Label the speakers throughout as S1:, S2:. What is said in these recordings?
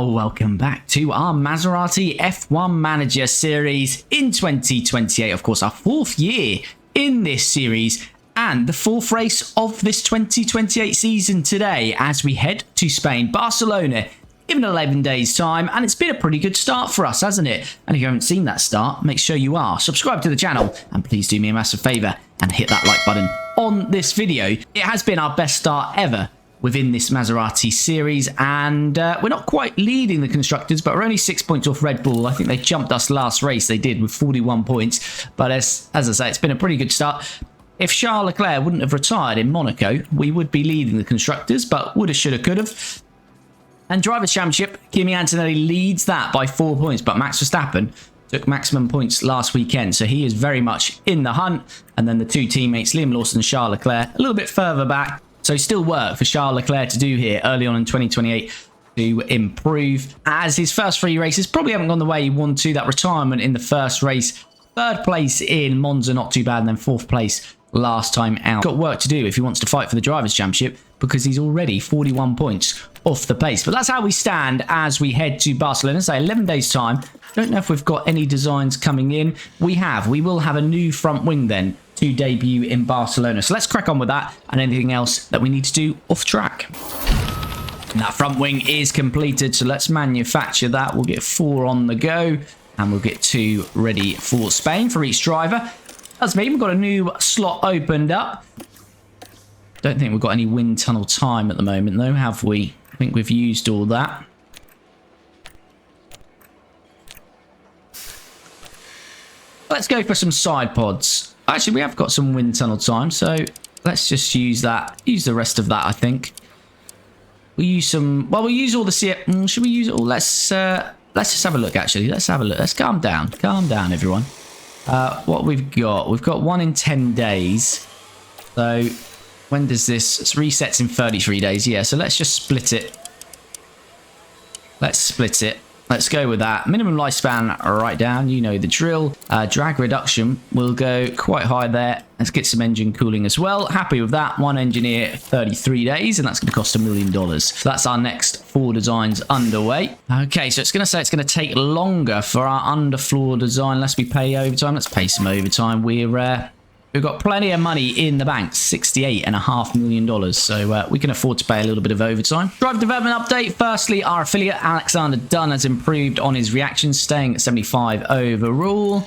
S1: welcome back to our Maserati F1 Manager series in 2028. Of course, our 4th year in this series and the 4th race of this 2028 season today as we head to Spain, Barcelona, in 11 days time. And it's been a pretty good start for us, hasn't it? And if you haven't seen that start, make sure you are. Subscribe to the channel and please do me a massive favour and hit that like button on this video. It has been our best start ever within this Maserati series, and we're not quite leading the Constructors, but we're only 6 points off Red Bull. I think they jumped us last race, they did, with 41 points, but as I say, it's been a pretty good start. If Charles Leclerc wouldn't have retired in Monaco, we would be leading the Constructors, but woulda, shoulda, could have. And Drivers' Championship, Kimi Antonelli leads that by 4 points, but Max Verstappen took maximum points last weekend, so he is very much in the hunt. And then the two teammates, Liam Lawson and Charles Leclerc, a little bit further back. So still work for Charles Leclerc to do here early on in 2028 to improve, as his first 3 races probably haven't gone the way he wanted to. That retirement in the first race, 3rd place in Monza, not too bad, and then 4th place last time out. Got work to do if he wants to fight for the Drivers' Championship, because he's already 41 points off the pace. But that's how we stand as we head to Barcelona. So 11 days time. Don't know if we've got any designs coming in. We will have a new front wing then to debut in Barcelona. So let's crack on with that and anything else that we need to do off track. And that front wing is completed, so let's manufacture that. We'll get 4 on the go and we'll get 2 ready for Spain for each driver. That's me. We've got a new slot opened up. Don't think we've got any wind tunnel time at the moment though, have we? I think we've used all that. Let's go for some side pods. Actually, we have got some wind tunnel time, so let's just use that. Use the rest of that, I think. We'll use some... Well, we'll use all the... Should we use it all? Let's just have a look, actually. Let's have a look. Let's calm down. Calm down, everyone. What we've got 1 in 10 days. So, when does this... It resets in 33 days. Yeah, so let's just split it. Let's split it. Let's go with that. Minimum lifespan right down. You know the drill. Drag reduction will go quite high there. Let's get some engine cooling as well. Happy with that. 1 engineer, 33 days, and that's going to cost $1 million. So that's our next 4 designs underway. Okay, so it's going to say it's going to take longer for our underfloor design. Unless we pay overtime. Let's pay some overtime. We've got plenty of money in the bank, $68.5 million, so we can afford to pay a little bit of overtime. Driver development update. Firstly, our affiliate Alexander Dunn has improved on his reactions, staying at 75 overall.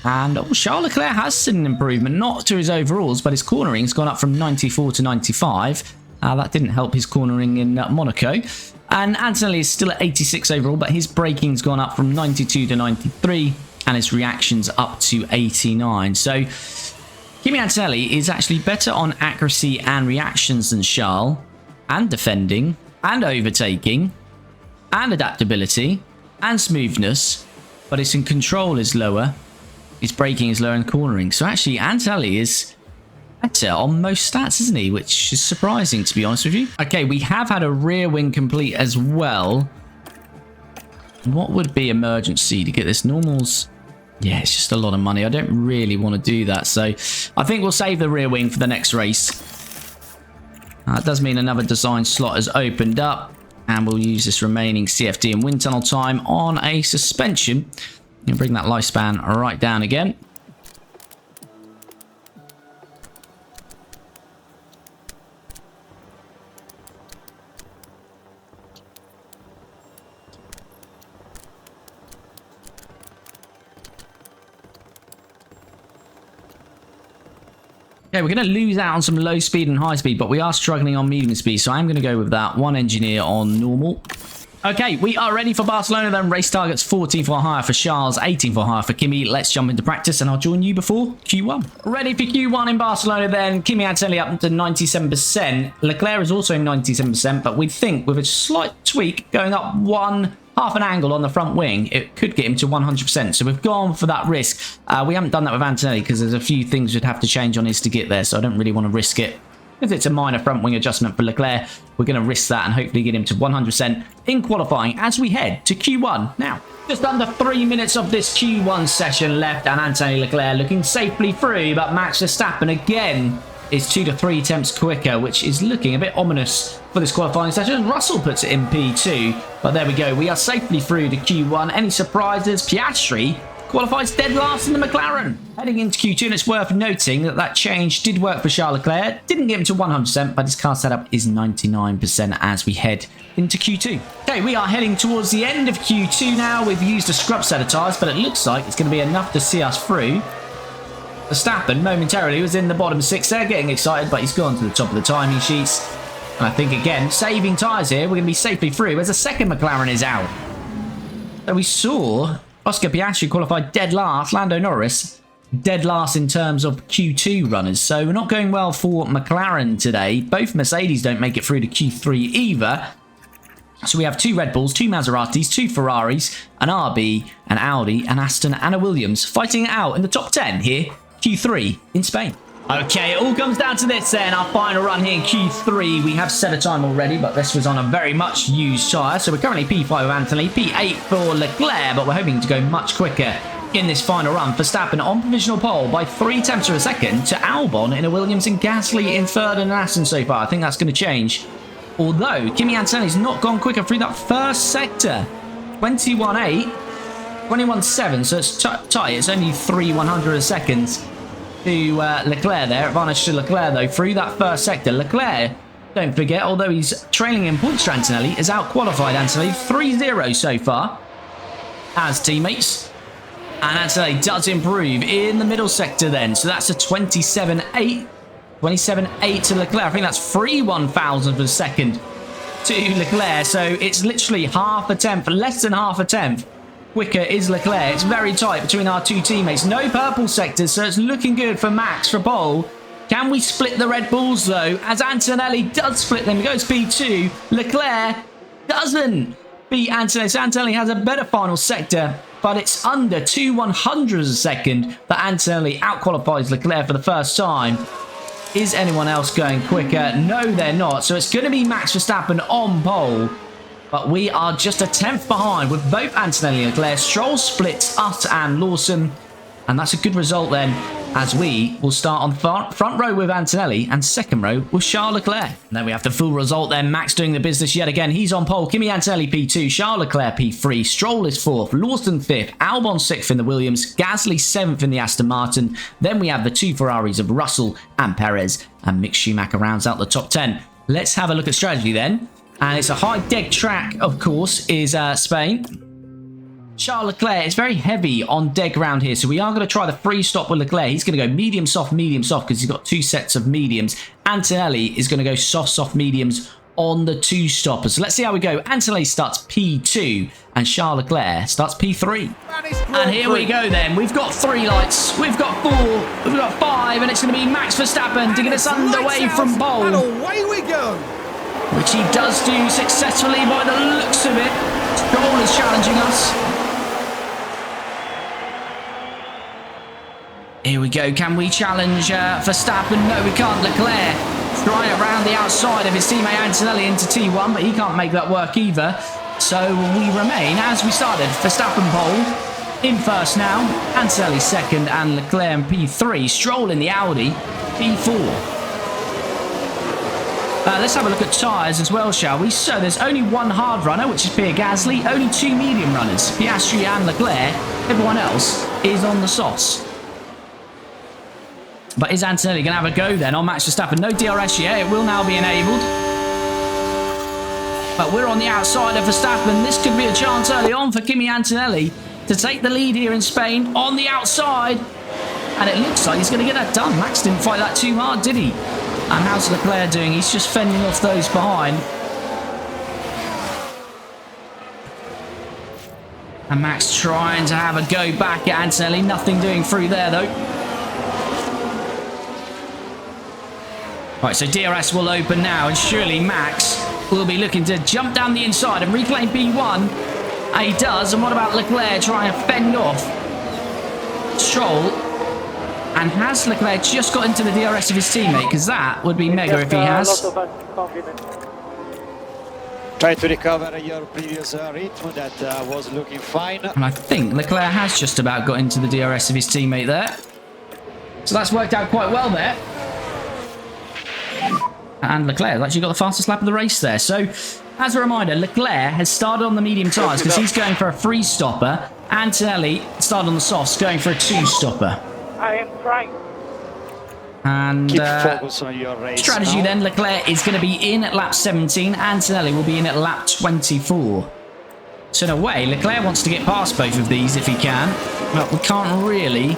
S1: And Charles Leclerc has seen an improvement, not to his overalls, but his cornering has gone up from 94 to 95. That didn't help his cornering in Monaco. And Antonelli is still at 86 overall, but his braking's gone up from 92 to 93, and his reactions up to 89. So Kimi Antonelli is actually better on accuracy and reactions than Charles, and defending, and overtaking, and adaptability, and smoothness, but his control is lower, his braking is lower, and cornering. So actually, Antonelli is better on most stats, isn't he? Which is surprising, to be honest with you. Okay, we have had a rear wing complete as well. What would be emergency to get this? Normals... Yeah, it's just a lot of money. I don't really want to do that. So I think we'll save the rear wing for the next race. That does mean another design slot has opened up. And we'll use this remaining CFD and wind tunnel time on a suspension. And bring that lifespan right down again. Okay, we're going to lose out on some low speed and high speed, but we are struggling on medium speed, so I'm going to go with that. 1 engineer on normal. Okay, we are ready for Barcelona then. Race targets 14 for hire for Charles, 18 for hire for Kimi. Let's jump into practice and I'll join you before Q1. Ready for Q1 in Barcelona then. Kimi Antonelli up to 97%. Leclerc is also 97%, but we think with a slight tweak going up half an angle on the front wing, it could get him to 100%. So we've gone for that risk. We haven't done that with Antonelli because there's a few things we'd have to change on his to get there, so I don't really want to risk it. If it's a minor front wing adjustment for Leclerc, we're going to risk that and hopefully get him to 100% in qualifying as we head to Q1 now. Just under 3 minutes of this Q1 session left, and Antonelli Leclerc looking safely through, but Max Verstappen again is 2 to 3 tenths quicker, which is looking a bit ominous for this qualifying session. Russell puts it in P2, but there we go. We are safely through to Q1. Any surprises? Piastri qualifies dead last in the McLaren. Heading into Q2, and it's worth noting that that change did work for Charles Leclerc. Didn't get him to 100%, but his car setup is 99% as we head into Q2. Okay, we are heading towards the end of Q2 now. We've used a scrub set of tyres, but it looks like it's going to be enough to see us through. Verstappen momentarily was in the bottom 6 there, getting excited, but he's gone to the top of the timing sheets. And I think, again, saving tyres here, we're going to be safely through as the second McLaren is out. So we saw Oscar Piastri qualified dead last, Lando Norris dead last in terms of Q2 runners. So we're not going well for McLaren today. Both Mercedes don't make it through to Q3 either. So we have 2 Red Bulls, 2 Maseratis, 2 Ferraris, an RB, an Audi, an Aston and a Williams fighting it out in the top 10 here, Q3 in Spain. Okay, it all comes down to this then, our final run here in Q3. We have set a time already, but this was on a very much used tyre. So we're currently P5 with Anthony, P8 for Leclerc, but we're hoping to go much quicker in this final run. Verstappen on provisional pole by 3 tenths of a second to Albon in a Williams and Gasly in third and an Aston so far. I think that's going to change. Although, Kimi Antonelli's not gone quicker through that first sector. 21.8, 21.7, so it's tight. It's only 3/100 of seconds to Leclerc there. Advantage to Leclerc, though, through that first sector. Leclerc, don't forget, although he's trailing in points to Antonelli, is out-qualified Antonelli 3-0 so far as teammates. And Antonelli does improve in the middle sector then. So that's a 27.8. 27.8 to Leclerc. I think that's 3/1000 of a second to Leclerc. So it's literally half a tenth, less than half a tenth quicker is Leclerc. It's very tight between our 2 teammates. No purple sectors, so it's looking good for Max for pole. Can we split the Red Bulls though? As Antonelli does split them, he goes P2. Leclerc doesn't beat Antonelli. So Antonelli has a better final sector, but it's under 2/100 of a second that Antonelli out-qualifies Leclerc for the first time. Is anyone else going quicker? No, they're not. So it's going to be Max Verstappen on pole. But we are just a tenth behind with both Antonelli and Leclerc. Stroll splits us and Lawson. And that's a good result then, as we will start on front row with Antonelli and second row with Charles Leclerc. And then we have the full result then. Max doing the business yet again. He's on pole. Kimi Antonelli P2. Charles Leclerc P3. Stroll is 4th. Lawson 5th. Albon 6th in the Williams. Gasly 7th in the Aston Martin. Then we have the 2 Ferraris of Russell and Perez. And Mick Schumacher rounds out the top 10. Let's have a look at strategy then. And it's a high deck track, of course, is Spain. Charles Leclerc is very heavy on dead ground here, so we are going to try the free stop with Leclerc. He's going to go medium, soft, because he's got 2 sets of mediums. Antonelli is going to go soft, soft, mediums on the 2 stoppers. So let's see how we go. Antonelli starts P2 and Charles Leclerc starts P3. And here we go then. We've got 3 lights, we've got 4, we've got 5, and it's going to be Max Verstappen to get us underway from pole.
S2: And away we go.
S1: Which he does do successfully by the looks of it. Stroll is challenging us. Here we go. Can we challenge Verstappen? No, we can't. Leclerc trying it around the outside of his teammate Antonelli into T1, but he can't make that work either. So we remain as we started. Verstappen pole in first now. Antonelli second and Leclerc in P3. Stroll in the Audi P4. Let's have a look at tyres as well, shall we? So there's only 1 hard runner, which is Pierre Gasly. Only 2 medium runners, Piastri and Leclerc. Everyone else is on the sauce. But is Antonelli going to have a go then on Max Verstappen? No DRS yet. It will now be enabled. But we're on the outside of Verstappen. This could be a chance early on for Kimi Antonelli to take the lead here in Spain on the outside. And it looks like he's going to get that done. Max didn't fight that too hard, did he? And how's Leclerc doing? He's just fending off those behind. And Max trying to have a go back at Antonelli. Nothing doing through there, though. Right, so DRS will open now, and surely Max will be looking to jump down the inside and reclaim P1. And he does. And what about Leclerc trying to fend off Stroll? And has Leclerc just got into the DRS of his teammate? Because that would be mega if he has.
S2: Try to recover your previous rhythm that was looking fine.
S1: And I think Leclerc has just about got into the DRS of his teammate there. So that's worked out quite well there. And Leclerc has actually got the fastest lap of the race there. So, as a reminder, Leclerc has started on the medium tyres because he's going for a free-stopper. Antonelli started on the softs, going for a two-stopper.
S3: I am trying.
S1: And
S2: Keep focus on your race
S1: strategy
S2: now.
S1: then, Leclerc is going to be in at lap 17. Antonelli will be in at lap 24. So in a way, Leclerc wants to get past both of these if he can. But we can't really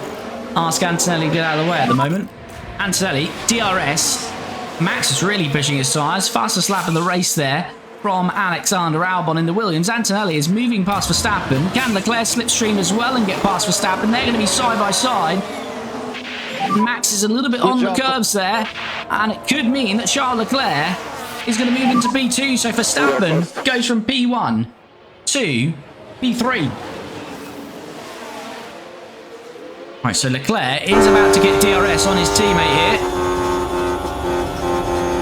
S1: ask Antonelli to get out of the way at the moment. Antonelli, DRS. Max is really pushing his tyres. Fastest lap of the race there from Alexander Albon in the Williams. Antonelli is moving past Verstappen. Can Leclerc slipstream as well and get past Verstappen? They're going to be side by side. Max is a little bit on the curves there, and it could mean that Charles Leclerc is going to move into P2. So Verstappen goes from P1 to P3. Right, so Leclerc is about to get DRS on his teammate here.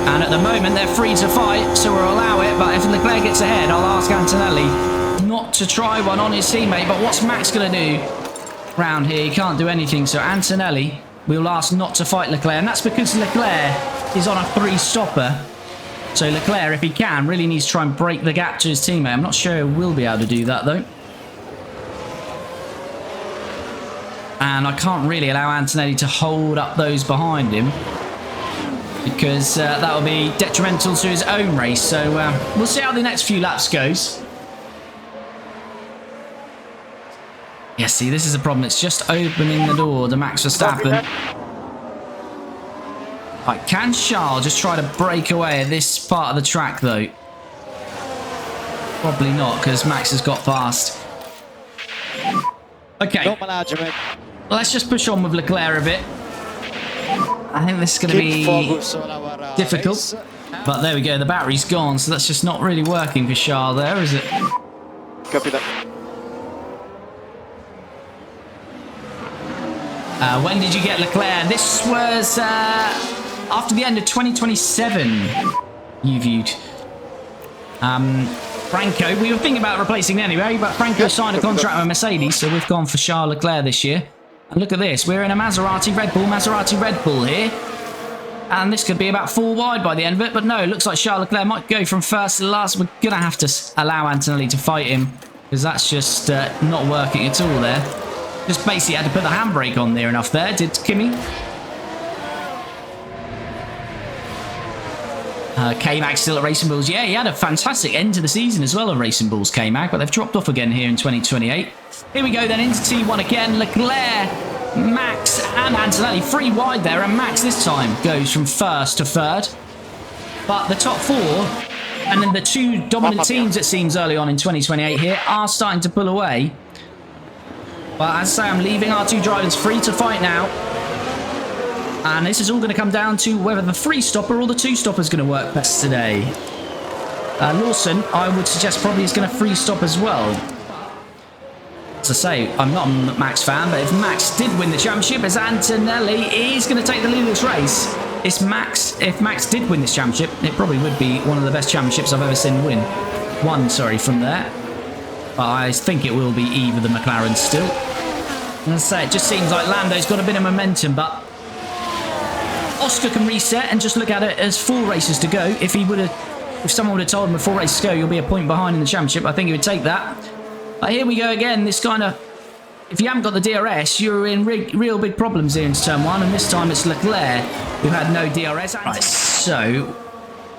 S1: And at the moment, they're free to fight, so we'll allow it. But if Leclerc gets ahead, I'll ask Antonelli not to try one on his teammate. But what's Max going to do round here? He can't do anything. So Antonelli will ask not to fight Leclerc. And that's because Leclerc is on a three-stopper. So Leclerc, if he can, really needs to try and break the gap to his teammate. I'm not sure he will be able to do that, though. And I can't really allow Antonelli to hold up those behind him, because that will be detrimental to his own race. So we'll see how the next few laps goes. Yeah, see, this is a problem. It's just opening the door to Max Verstappen. Right, can Charles just try to break away at this part of the track, though? Probably not, because Max has got past. Okay.
S2: No management.
S1: Let's just push on with Leclerc a bit. I think this is going to be difficult.
S2: Race.
S1: But there we go, the battery's gone, so that's just not really working for Charles there, is it?
S3: Copy that.
S1: When did you get Leclerc? This was after the end of 2027, you viewed. Franco, we were thinking about replacing anyway, but Franco signed a contract with Mercedes, so we've gone for Charles Leclerc this year. And look at this, we're in a Maserati Red Bull here. And this could be about 4 wide by the end of it, but no, it looks like Charles Leclerc might go from first to last. We're going to have to allow Antonelli to fight him, because that's just not working at all there. Just basically had to put the handbrake on near enough there, did Kimi. K-Mag still at Racing Bulls. Yeah, he had a fantastic end to the season as well at Racing Bulls, K-Mag, but they've dropped off again here in 2028. Here we go then into T1 again. Leclerc, Max and Antonelli 3 wide there, and Max this time goes from first to third. But the top 4 and then the 2 dominant teams, it seems, early on in 2028 here are starting to pull away. But as I say, I'm leaving our 2 drivers free to fight now. And this is all going to come down to whether the 3-stopper or the 2-stopper is going to work best today. Lawson, I would suggest, probably is going to 3-stop as well. As I say, I'm not a Max fan, but if Max did win the championship, as Antonelli is going to take the lead of this race. If Max did win this championship, it probably would be one of the best championships I've ever seen win. From there. But I think it will be either the McLaren still. And as I say, it just seems like Lando's got a bit of momentum, but Oscar can reset and just look at it as 4 races to go. If someone would have told him with 4 races to go, you'll be a point behind in the championship, I think he would take that. But here we go again. This kind of, if you haven't got the DRS, you're in real big problems here into turn 1, and this time it's Leclerc who had no DRS. Right, so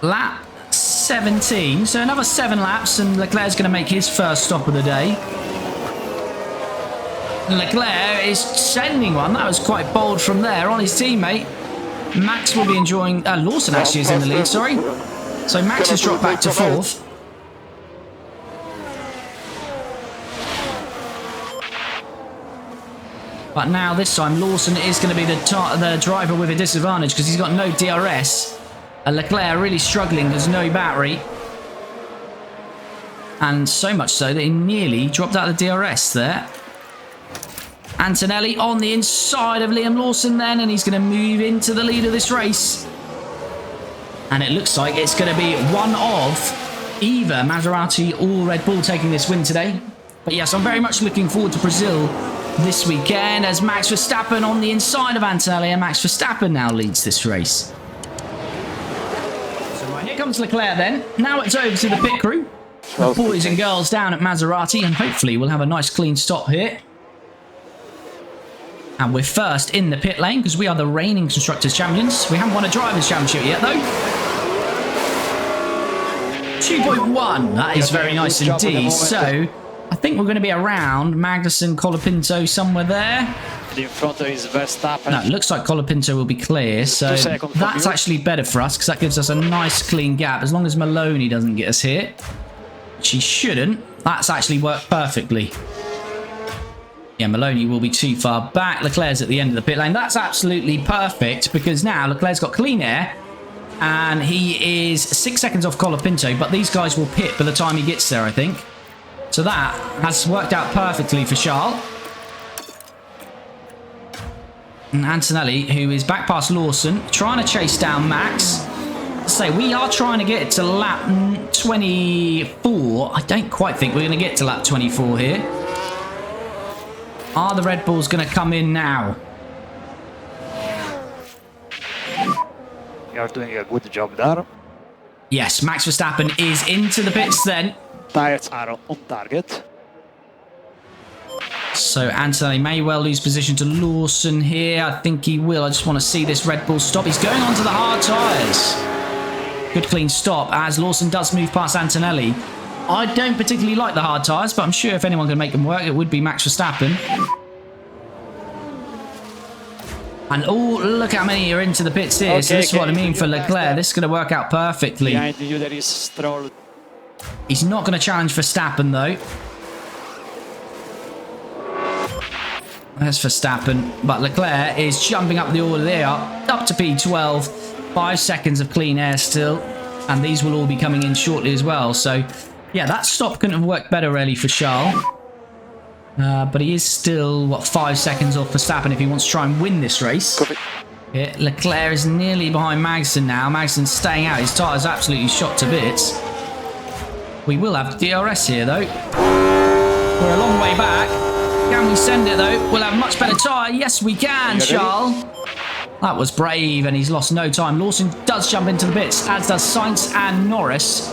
S1: lap 17, so another 7 laps, and Leclerc's going to make his first stop of the day. Leclerc is sending one. That was quite bold from there on his teammate. Max will be enjoying... Lawson actually is in the lead, sorry. So Max has dropped back to 4th. But now this time Lawson is going to be the driver with a disadvantage because he's got no DRS. Leclerc really struggling, there's no battery. And so much so that he nearly dropped out of the DRS there. Antonelli on the inside of Liam Lawson then, and he's going to move into the lead of this race. And it looks like it's going to be one of either Maserati or Red Bull taking this win today. But yes, I'm very much looking forward to Brazil this weekend as Max Verstappen on the inside of Antonelli, and Max Verstappen now leads this race. comes Leclerc then. Now it's over to the pit crew. The boys and girls down at Maserati, and hopefully we'll have a nice clean stop here. And we're first in the pit lane because we are the reigning Constructors champions. We haven't won a Drivers' Championship yet though. 2.1, that is very nice indeed. So, I think we're going to be around Magnussen, Colapinto, somewhere there.
S2: In front is Verstappen.
S1: No, it looks like Colapinto will be clear, so that's actually better for us because that gives us a nice clean gap. As long as Maloney doesn't get us hit, which he shouldn't, that's actually worked perfectly. Yeah, Maloney will be too far back. Leclerc's at the end of the pit lane. That's absolutely perfect because now Leclerc's got clean air and he is 6 seconds off Colapinto, but these guys will pit by the time he gets there, I think. So that has worked out perfectly for Charles. And Antonelli, who is back past Lawson, trying to chase down Max. Say, we are trying to get to lap 24. I don't quite think we're going to get to lap 24 here. Are the Red Bulls going to come in now?
S2: You are doing a good job there.
S1: Yes, Max Verstappen is into the pits then.
S2: Tires are on target.
S1: So Antonelli may well lose position to Lawson here. I think he will. I just want to see this Red Bull stop. He's going onto the hard tyres. Good clean stop as Lawson does move past Antonelli. I don't particularly like the hard tyres, but I'm sure if anyone can make them work, it would be Max Verstappen. And oh, look how many are into the pits here. Okay, so this is what I mean for Leclerc. This is going to work out perfectly.
S2: Behind you there is Stroll.
S1: He's not going to challenge Verstappen though. There's Verstappen, but Leclerc is jumping up the order there, up to P12. 5 seconds of clean air still, and these will all be coming in shortly as well. So, yeah, that stop couldn't have worked better really for Charles. But he is still, what, 5 seconds off Verstappen if he wants to try and win this race. Yeah, Leclerc is nearly behind Magnussen now. Magnussen's staying out. His tyre's absolutely shot to bits. We will have DRS here, though. We're a long way back. Can we send it, though? We'll have a much better tyre. Yes, we can, Charles. That was brave, and he's lost no time. Lawson does jump into the pits, as does Sainz and Norris.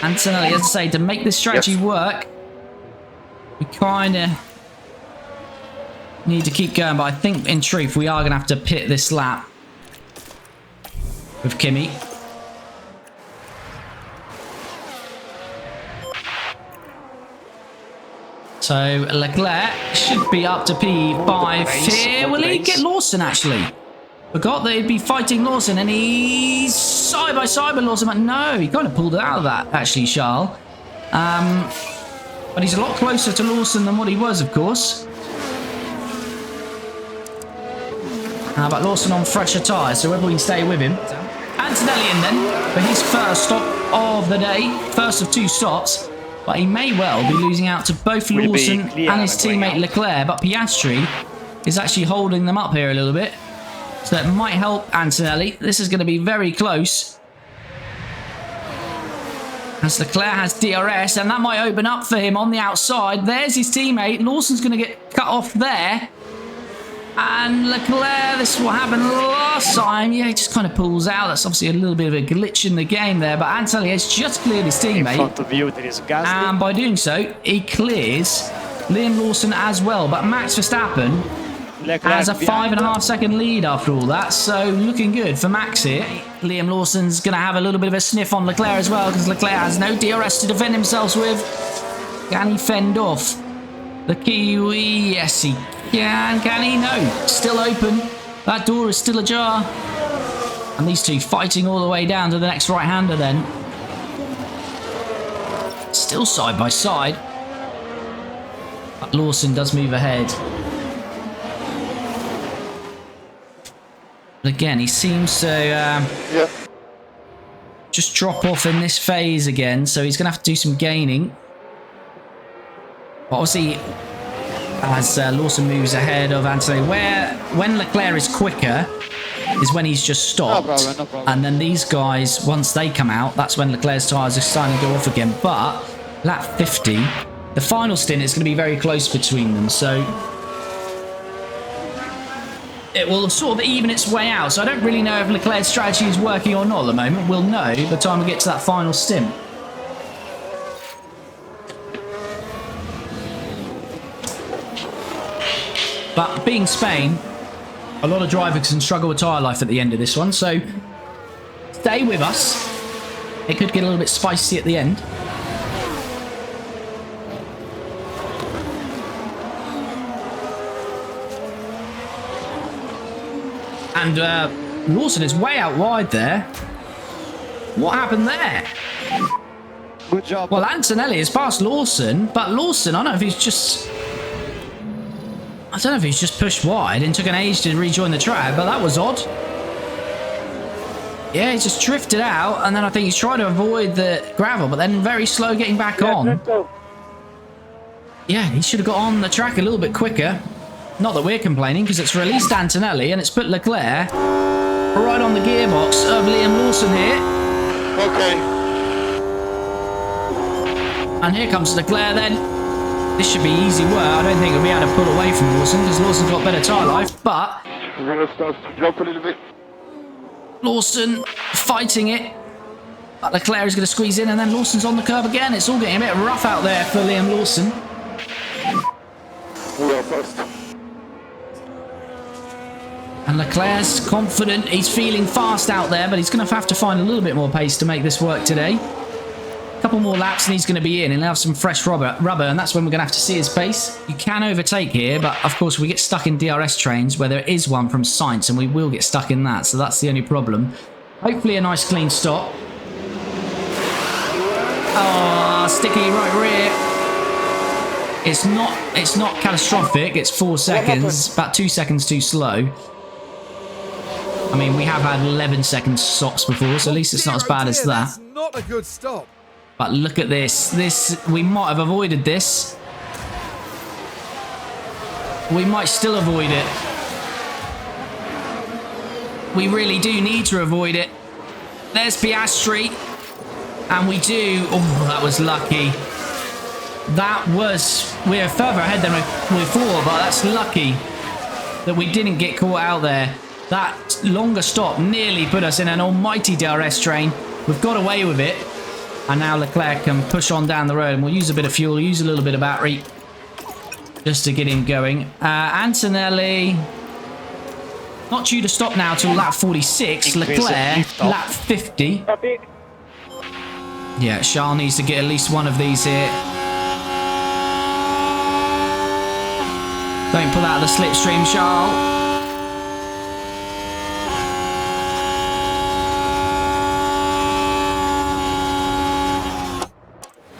S1: Antonelli, as I say, to make this strategy work, we kind of need to keep going, but I think, in truth, we are going to have to pit this lap with Kimi. So Leclerc should be up to P5 here. Will he get Lawson, actually? Forgot that he'd be fighting Lawson, and he's side by side with Lawson, but no, he kind of pulled it out of that, actually, Charles. But he's a lot closer to Lawson than what he was, of course. But Lawson on fresher tyres, so whether we can stay with him. Antonelli in then for his first stop of the day, first of 2 stops. But he may well be losing out to both Lawson and his teammate Leclerc. But Piastri is actually holding them up here a little bit. So that might help Antonelli. This is going to be very close. As Leclerc has DRS, and that might open up for him on the outside. There's his teammate. Lawson's going to get cut off there. And Leclerc, this is what happened last time. Yeah, he just kind of pulls out. That's obviously a little bit of a glitch in the game there. But Antonelli has just cleared his teammate.
S2: In front of you, there is Gasly.
S1: And by doing so, he clears Liam Lawson as well. But Max Verstappen has a 5.5 second lead after all that. So looking good for Max here. Liam Lawson's going to have a little bit of a sniff on Leclerc as well, because Leclerc has no DRS to defend himself with. Can he fend off the Kiwi? Yes, he can. Can he? No. Still open. That door is still ajar. And these two fighting all the way down to the next right-hander then. Still side by side. But Lawson does move ahead. But again, he seems to just drop off in this phase again. So he's going to have to do some gaining. But obviously, as Lawson moves ahead of Antonelli, when Leclerc is quicker is when he's just stopped.
S2: No problem.
S1: And then these guys, once they come out, that's when Leclerc's tyres are starting to go off again. But lap 50, the final stint is going to be very close between them. So it will sort of even its way out. So I don't really know if Leclerc's strategy is working or not at the moment. We'll know by the time we get to that final stint. But being Spain, a lot of drivers can struggle with tyre life at the end of this one. So stay with us. It could get a little bit spicy at the end. And Lawson is way out wide there. What happened there?
S2: Good job.
S1: Well, Antonelli has passed Lawson, but Lawson, I don't know if he's just... I don't know if he's just pushed wide and took an age to rejoin the track, but that was odd. Yeah, he just drifted out, and then I think he's trying to avoid the gravel, but then very slow getting back on. Yeah, he should have got on the track a little bit quicker. Not that we're complaining, because it's released Antonelli, and it's put Leclerc right on the gearbox of Liam Lawson here.
S3: Okay.
S1: And here comes Leclerc then. This should be easy work. I don't think we'll be able to pull away from Lawson, because Lawson's got better tyre life, but...
S3: We're going to start to drop a little bit.
S1: Lawson fighting it. But Leclerc is going to squeeze in, and then Lawson's on the curb again. It's all getting a bit rough out there for Liam Lawson.
S3: We are first.
S1: And Leclerc's confident. He's feeling fast out there, but he's going to have to find a little bit more pace to make this work today. A couple more laps and he's going to be in. He'll have some fresh rubber, and that's when we're going to have to see his pace. You can overtake here, but of course we get stuck in DRS trains where there is one from Sainz, and we will get stuck in that, so that's the only problem. Hopefully a nice clean stop. Oh, sticky right rear. It's not catastrophic. It's 4 seconds, about 2 seconds too slow. I mean, we have had 11 second stops before, so at least it's not as bad as that.
S4: That's not a good stop.
S1: But look at this. We might have avoided this. We might still avoid it. We really do need to avoid it. There's Piastri. And we do. Oh, that was lucky. We're further ahead than we thought, but that's lucky that we didn't get caught out there. That longer stop nearly put us in an almighty DRS train. We've got away with it. And now Leclerc can push on down the road, and we'll use a bit of fuel, use a little bit of battery just to get him going. Antonelli not due to stop now till lap 46. Leclerc lap 50. Yeah, Charles needs to get at least one of these here. Don't pull out of the slipstream, Charles.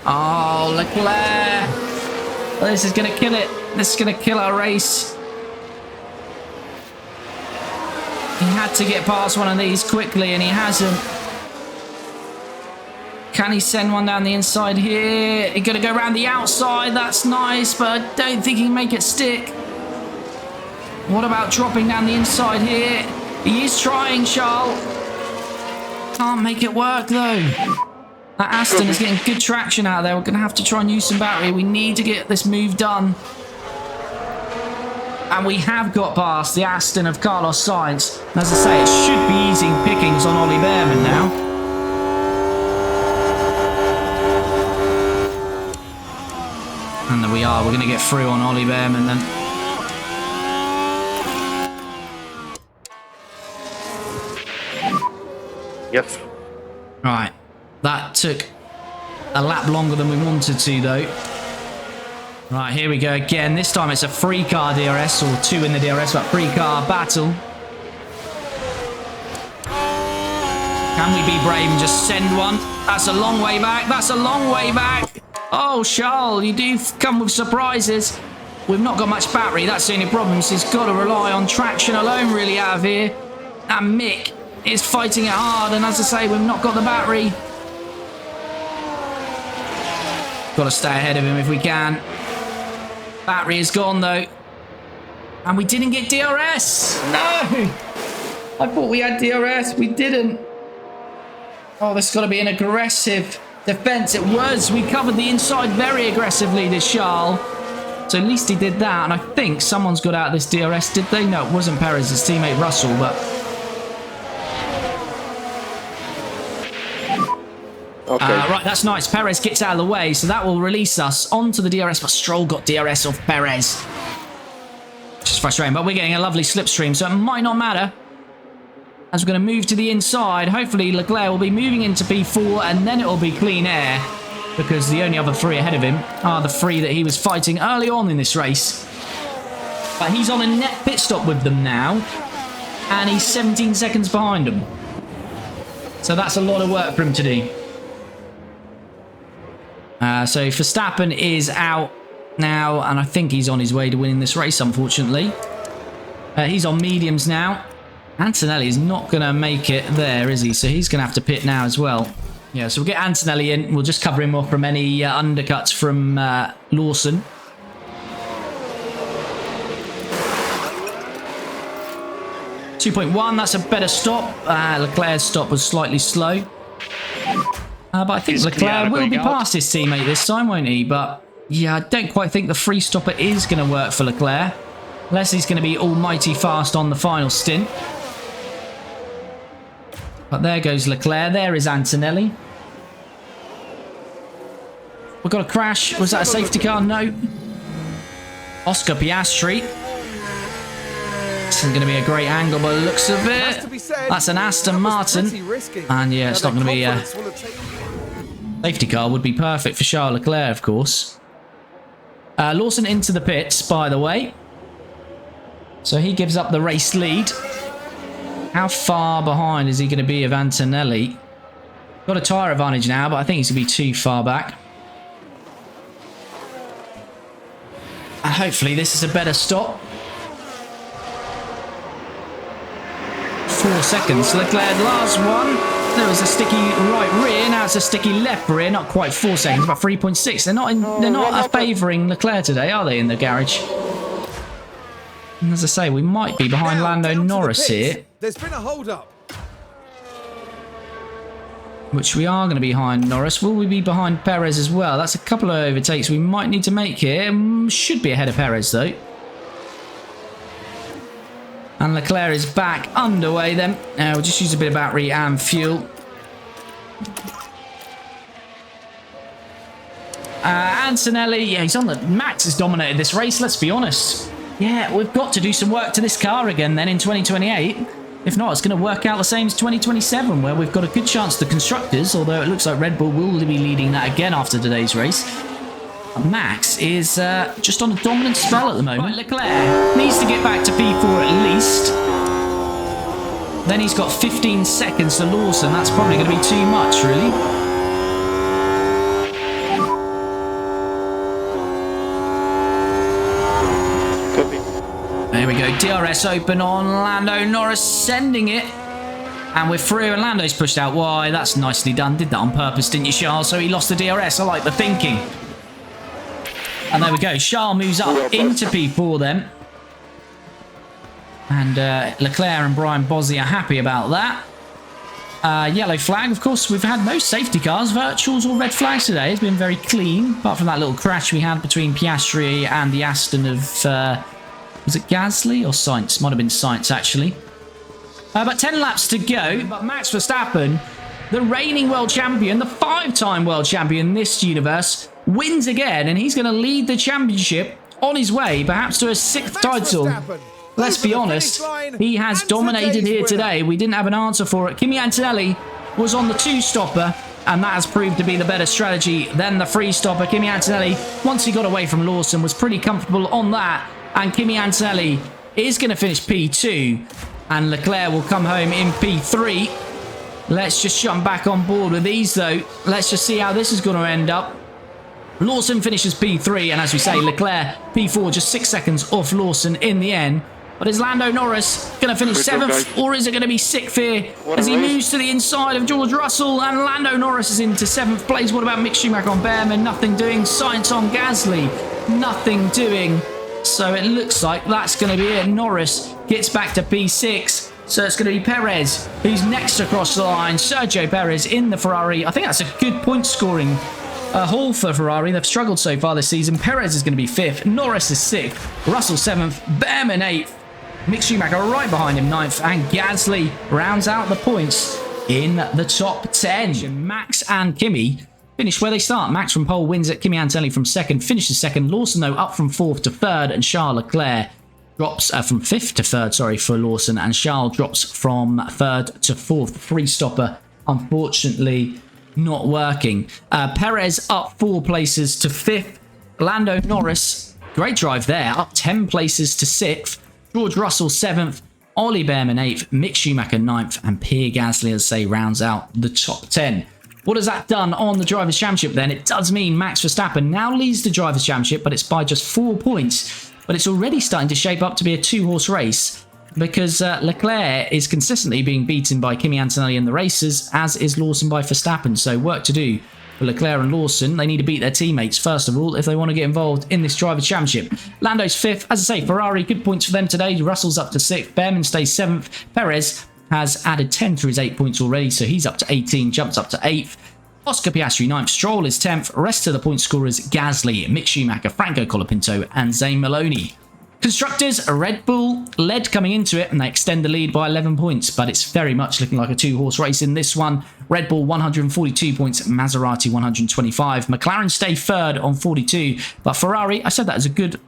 S1: Oh, Leclerc. Well, this is going to kill it. This is going to kill our race. He had to get past one of these quickly, and he hasn't. Can he send one down the inside here? He's going to go around the outside. That's nice, but I don't think he can make it stick. What about dropping down the inside here? He is trying, Charles. Can't make it work, though. That Aston is getting good traction out there. We're going to have to try and use some battery. We need to get this move done. And we have got past the Aston of Carlos Sainz. And as I say, it should be easy pickings on Ollie Behrman now. And there we are. We're going to get through on Ollie Behrman then.
S3: Yes.
S1: Right. That took a lap longer than we wanted to, though. Right, here we go again. This time it's a 3-car DRS, or 2 in the DRS, but 3-car battle. Can we be brave and just send one? That's a long way back. That's a long way back. Oh, Charles, you do come with surprises. We've not got much battery. That's the only problem. So he's got to rely on traction alone, really, out of here. And Mick is fighting it hard. And as I say, we've not got the battery. Got to stay ahead of him if we can. Battery is gone, though. And we didn't get DRS. No! I thought we had DRS. We didn't. Oh, this has got to be an aggressive defense. It was. We covered the inside very aggressively, this Charles. So at least he did that, and I think someone's got out of this DRS, did they? No, it wasn't Perez's teammate Russell, but...
S3: Okay.
S1: Right, that's nice. Perez gets out of the way, so that will release us onto the DRS, but Stroll got DRS off Perez. Which is frustrating, but we're getting a lovely slipstream, so it might not matter. As we're going to move to the inside, hopefully Leclerc will be moving into P4, and then it will be clean air, because the only other three ahead of him are the three that he was fighting early on in this race. But he's on a net pit stop with them now, and he's 17 seconds behind them. So that's a lot of work for him to do. So Verstappen is out now, and I think he's on his way to winning this race, unfortunately. He's on mediums now. Antonelli is not going to make it there, is he? So he's going to have to pit now as well. Yeah, so we'll get Antonelli in. We'll just cover him off from any undercuts from Lawson. .1, that's a better stop. Leclerc's stop was slightly slow. But I think Leclerc will be past his teammate this time, won't he? But yeah, I don't quite think the free stopper is going to work for Leclerc. Unless he's going to be almighty fast on the final stint. But there goes Leclerc. There is Antonelli. We've got a crash. Was that a safety car? No. Oscar Piastri. This isn't going to be a great angle by the looks of it. That's an Aston Martin. And yeah, it's not going to be a... Safety car would be perfect for Charles Leclerc, of course. Lawson into the pits, by the way. So he gives up the race lead. How far behind is he going to be of Antonelli? Got a tyre advantage now, but I think he's going to be too far back. And hopefully this is a better stop. 4 seconds. Leclerc last one. There was a sticky right rear. Now it's a sticky left rear. Not quite 4 seconds, about 3.6. They're not favouring Leclerc today, are they, in the garage? And as I say, we might be behind Lando Norris here.
S4: There's been a hold up.
S1: Which we are going to be behind Norris. Will we be behind Perez as well? That's a couple of overtakes we might need to make here. Should be ahead of Perez though. And Leclerc is back underway then. We'll just use a bit of battery and fuel. Antonelli, yeah, he's on the... Max has dominated this race, let's be honest. Yeah, we've got to do some work to this car again then in 2028. If not, it's going to work out the same as 2027, where we've got a good chance the Constructors, although it looks like Red Bull will be leading that again after today's race. Max is just on a dominant spell at the moment. Right, Leclerc needs to get back to P4 at least. Then he's got 15 seconds to Lawson. That's probably going to be too much, really. There we go. DRS open on Lando Norris, sending it. And we're through, and Lando's pushed out wide. That's nicely done. Did that on purpose, didn't you, Charles? So he lost the DRS. I like the thinking. And there we go. Charles moves up into P4 then. And Leclerc and Brian Bozzi are happy about that. Yellow flag, of course. We've had no safety cars, virtuals or red flags today. It's been very clean, apart from that little crash we had between Piastri and the Aston of... was it Gasly or Sainz? Might have been Sainz, actually. But 10 laps to go. But Max Verstappen, the reigning world champion, the 5-time world champion in this universe, wins again, and he's going to lead the championship on his way, perhaps to a 6th title. Let's be honest, he has dominated here today. We didn't have an answer for it. Kimi Antonelli was on the 2-stopper, and that has proved to be the better strategy than the 3-stopper. Kimi Antonelli, once he got away from Lawson, was pretty comfortable on that, and Kimi Antonelli is going to finish P2, and Leclerc will come home in P3. Let's just jump back on board with these, though. Let's just see how this is going to end up. Lawson finishes P3, and as we say, Leclerc P4, just 6 seconds off Lawson in the end. But is Lando Norris going to finish 7th, or is it going to be 6th here as he moves to the inside of George Russell, and Lando Norris is into 7th place. What about Mick Schumacher on Behrman? Nothing doing. Sainz on Gasly? Nothing doing. So it looks like that's going to be it. Norris gets back to P6. So it's going to be Perez who's next across the line. Sergio Perez in the Ferrari. I think that's a good point scoring haul for Ferrari. They've struggled so far this season. Perez is going to be 5th. Norris is 6th. Russell 7th. Behrman 8th. Mick Schumacher right behind him 9th. And Gasly rounds out the points in the top 10. Max and Kimi finish where they start. Max from pole wins it. Kimi Antonelli from 2nd finishes 2nd. Lawson, though, up from 4th to 3rd. And Charles Leclerc drops from 5th to 3rd, sorry, for Lawson. And Charles drops from 3rd to 4th. Free stopper, unfortunately, not working. Perez up 4 places to 5th. Lando Norris, great drive there, up 10 places to 6th. George Russell 7th. Ollie Behrman 8th. Mick Schumacher 9th. And Pierre Gasly, as I say, rounds out the top 10. What has that done on the Drivers' Championship then? It does mean Max Verstappen now leads the Drivers' Championship, but it's by just 4 points. But it's already starting to shape up to be a 2-horse race because Leclerc is consistently being beaten by Kimi Antonelli in the races, as is Lawson by Verstappen. So work to do for Leclerc and Lawson. They need to beat their teammates, first of all, if they want to get involved in this Drivers' Championship. Lando's 5th. As I say, Ferrari, good points for them today. Russell's up to 6th. Behrman stays 7th. Perez has added 10 through his 8 points already, so he's up to 18, jumps up to 8th. Oscar Piastri 9th, Stroll is 10th. Rest of the point scorers: Gasly, Mick Schumacher, Franco Colapinto, and Zane Maloney. Constructors, Red Bull led coming into it, and they extend the lead by 11 points, but it's very much looking like a 2-horse race in this one. Red Bull 142 points, Maserati 125. McLaren stay 3rd on 42, but Ferrari, I said that as a good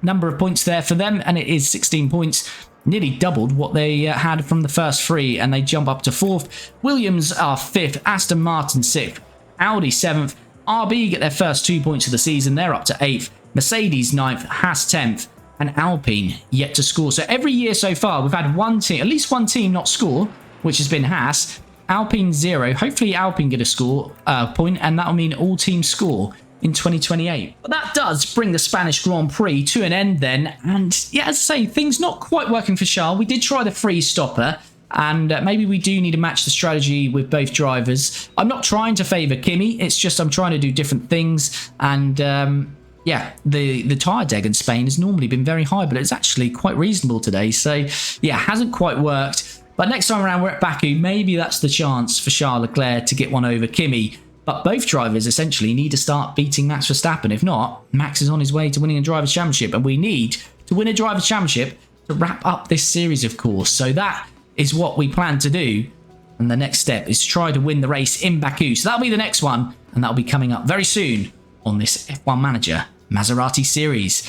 S1: number of points there for them, and it is 16 points. Nearly doubled what they had from the first 3, and they jump up to 4th. Williams are 5th, Aston Martin 6th, Audi 7th, RB get their first 2 points of the season, they're up to 8th, Mercedes 9th, Haas 10th, and Alpine yet to score. So every year so far, we've had one team, at least one team not score, which has been Haas. Alpine 0. Hopefully Alpine get a score point, and that'll mean all teams score in 2028. But that does bring the Spanish Grand Prix to an end then. And yeah, as I say, things not quite working for Charles. We did try the freeze stopper, and maybe we do need to match the strategy with both drivers. I'm not trying to favour Kimi. It's just I'm trying to do different things. And yeah, the tyre deg in Spain has normally been very high, but it's actually quite reasonable today. So yeah, hasn't quite worked. But next time around, we're at Baku. Maybe that's the chance for Charles Leclerc to get one over Kimi. But both drivers essentially need to start beating Max Verstappen. If not, Max is on his way to winning a Drivers' Championship. And we need to win a Drivers' Championship to wrap up this series, of course. So that is what we plan to do. And the next step is to try to win the race in Baku. So that'll be the next one. And that'll be coming up very soon on this F1 Manager Maserati series.